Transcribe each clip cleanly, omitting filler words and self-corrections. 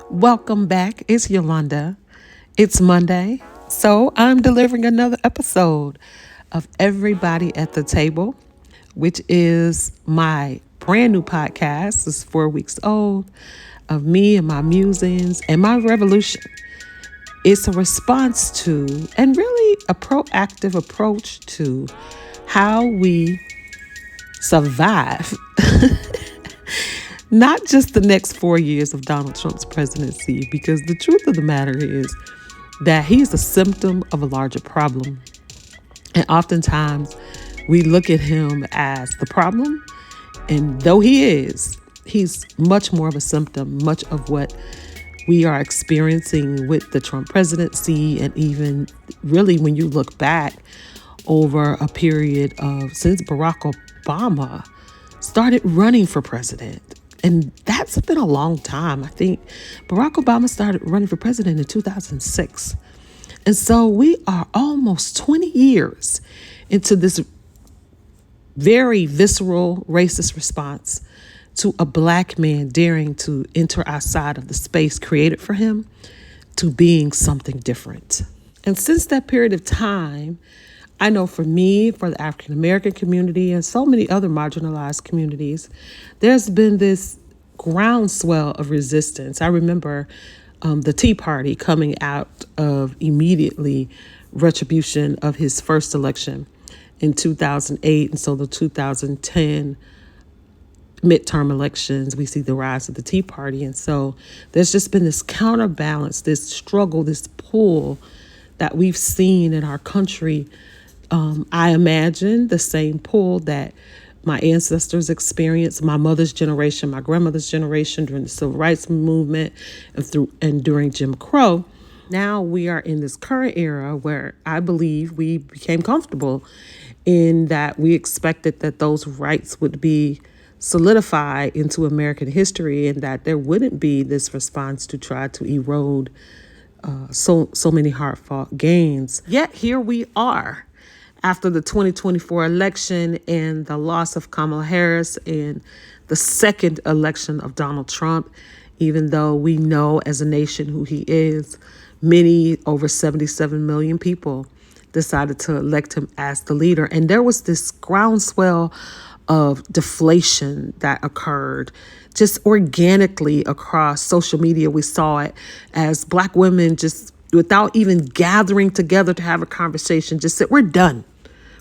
Welcome back. It's Yolanda. It's Monday, so I'm delivering another episode of Everybody at the Table, which is my brand new podcast. It's 4 weeks old of me and my musings and my revolution. It's a response to and really a proactive approach to how we survive not just the next 4 years of Donald Trump's presidency, because the truth of the matter is that he's a symptom of a larger problem. And oftentimes we look at him as the problem. And though he is, he's much more of a symptom, much of what we are experiencing with the Trump presidency. And even really, when you look back over a period of since Barack Obama started running for president. And that's been a long time. I think Barack Obama started running for president in 2006. And so we are almost 20 years into this very visceral racist response to a black man daring to enter outside of the space created for him to being something different. And since that period of time, I know for me, for the African American community and so many other marginalized communities, there's been this groundswell of resistance. I remember the Tea Party coming out of immediately retribution of his first election in 2008. And so the 2010 midterm elections, we see the rise of the Tea Party. And so there's just been this counterbalance, this struggle, this pull that we've seen in our country. I imagine the same pull that my ancestors experienced, my mother's generation, my grandmother's generation during the Civil Rights Movement and during Jim Crow. Now we are in this current era where I believe we became comfortable in that we expected that those rights would be solidified into American history and that there wouldn't be this response to try to erode so many hard-fought gains. Yet here we are after the 2024 election and the loss of Kamala Harris and the second election of Donald Trump. Even though we know as a nation who he is, many, over 77 million people decided to elect him as the leader. And there was this groundswell of deflation that occurred just organically across social media. We saw it as Black women just without even gathering together to have a conversation, just said, we're done.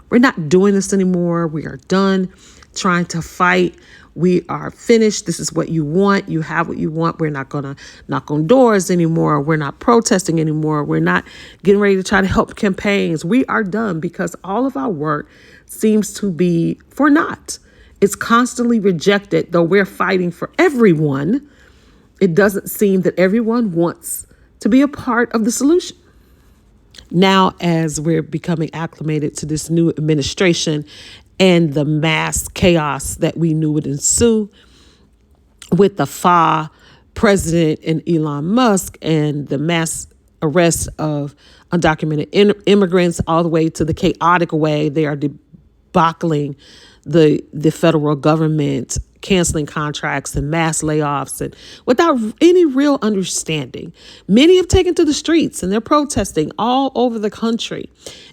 We're not doing this anymore. We are done trying to fight. We are finished. This is what you want. You have what you want. We're not going to knock on doors anymore. We're not protesting anymore. We're not getting ready to try to help campaigns. We are done because all of our work seems to be for naught. It's constantly rejected, though we're fighting for everyone. It doesn't seem that everyone wants to be a part of the solution. Now, as we're becoming acclimated to this new administration and the mass chaos that we knew would ensue with the FA president and Elon Musk and the mass arrest of undocumented immigrants all the way to the chaotic way they are debacling the federal government, canceling contracts and mass layoffs and without any real understanding. Many have taken to the streets and they're protesting all over the country.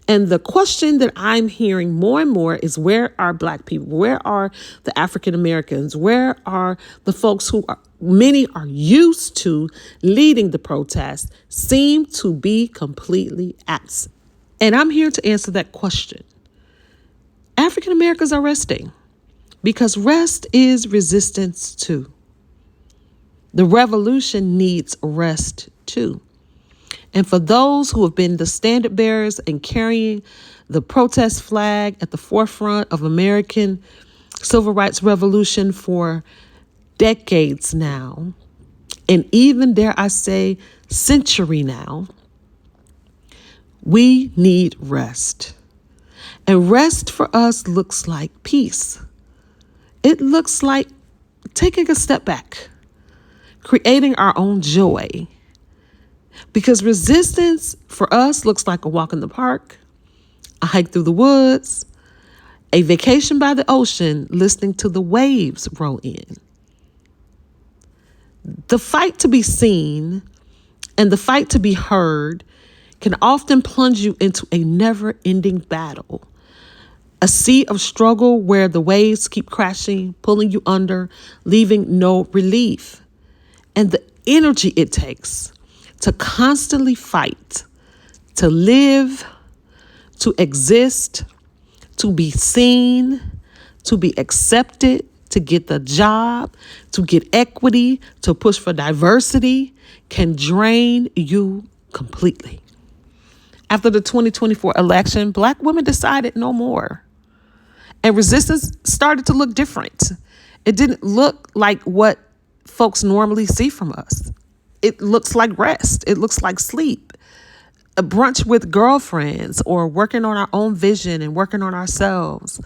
And the question that I'm hearing more and more is, where are Black people? Where are the African Americans? Where are the folks who many are used to leading the protest, seem to be completely absent? And I'm here to answer that question. African Americans are resting because rest is resistance too. The revolution needs rest too. And for those who have been the standard bearers and carrying the protest flag at the forefront of American civil rights revolution for decades now, and even, dare I say, century now, we need rest. And rest for us looks like peace. It looks like taking a step back, creating our own joy. Because resistance for us looks like a walk in the park, a hike through the woods, a vacation by the ocean, listening to the waves roll in. The fight to be seen and the fight to be heard can often plunge you into a never-ending battle, a sea of struggle where the waves keep crashing, pulling you under, leaving no relief. And the energy it takes to constantly fight, to live, to exist, to be seen, to be accepted, to get the job, to get equity, to push for diversity can drain you completely. After the 2024 election, Black women decided no more. And resistance started to look different. It didn't look like what folks normally see from us. It looks like rest. It looks like sleep. A brunch with girlfriends, or working on our own vision and working on ourselves.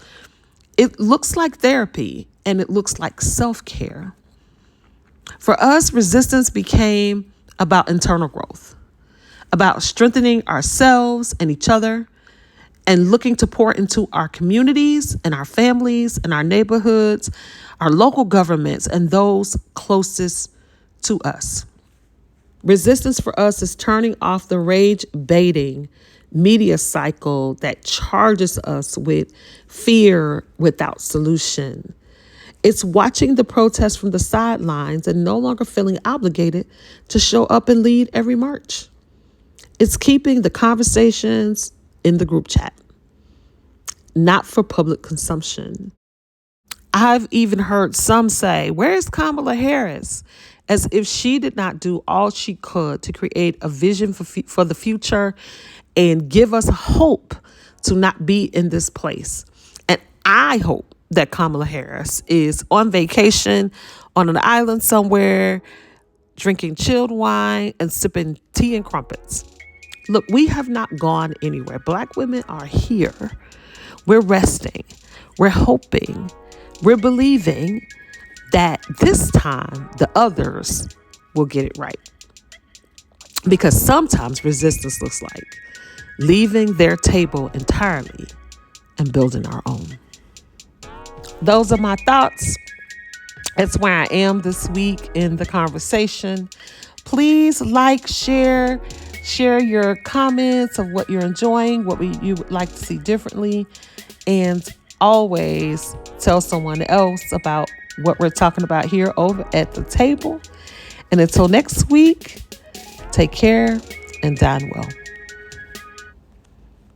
It looks like therapy, and it looks like self-care. For us, resistance became about internal growth, about strengthening ourselves and each other, and looking to pour into our communities and our families and our neighborhoods, our local governments, and those closest to us. Resistance for us is turning off the rage-baiting media cycle that charges us with fear without solution. It's watching the protests from the sidelines and no longer feeling obligated to show up and lead every march. It's keeping the conversations in the group chat, not for public consumption. I've even heard some say, "Where's Kamala Harris?" As if she did not do all she could to create a vision for the future and give us hope to not be in this place. And I hope that Kamala Harris is on vacation on an island somewhere, drinking chilled wine and sipping tea and crumpets. Look, we have not gone anywhere. Black women are here. We're resting. We're hoping. We're believing that this time the others will get it right. Because sometimes resistance looks like leaving their table entirely and building our own. Those are my thoughts. It's where I am this week in the conversation. Please like, share your comments of what you're enjoying, what you would like to see differently, and always tell someone else about what we're talking about here over at the table. And until next week, take care and dine well.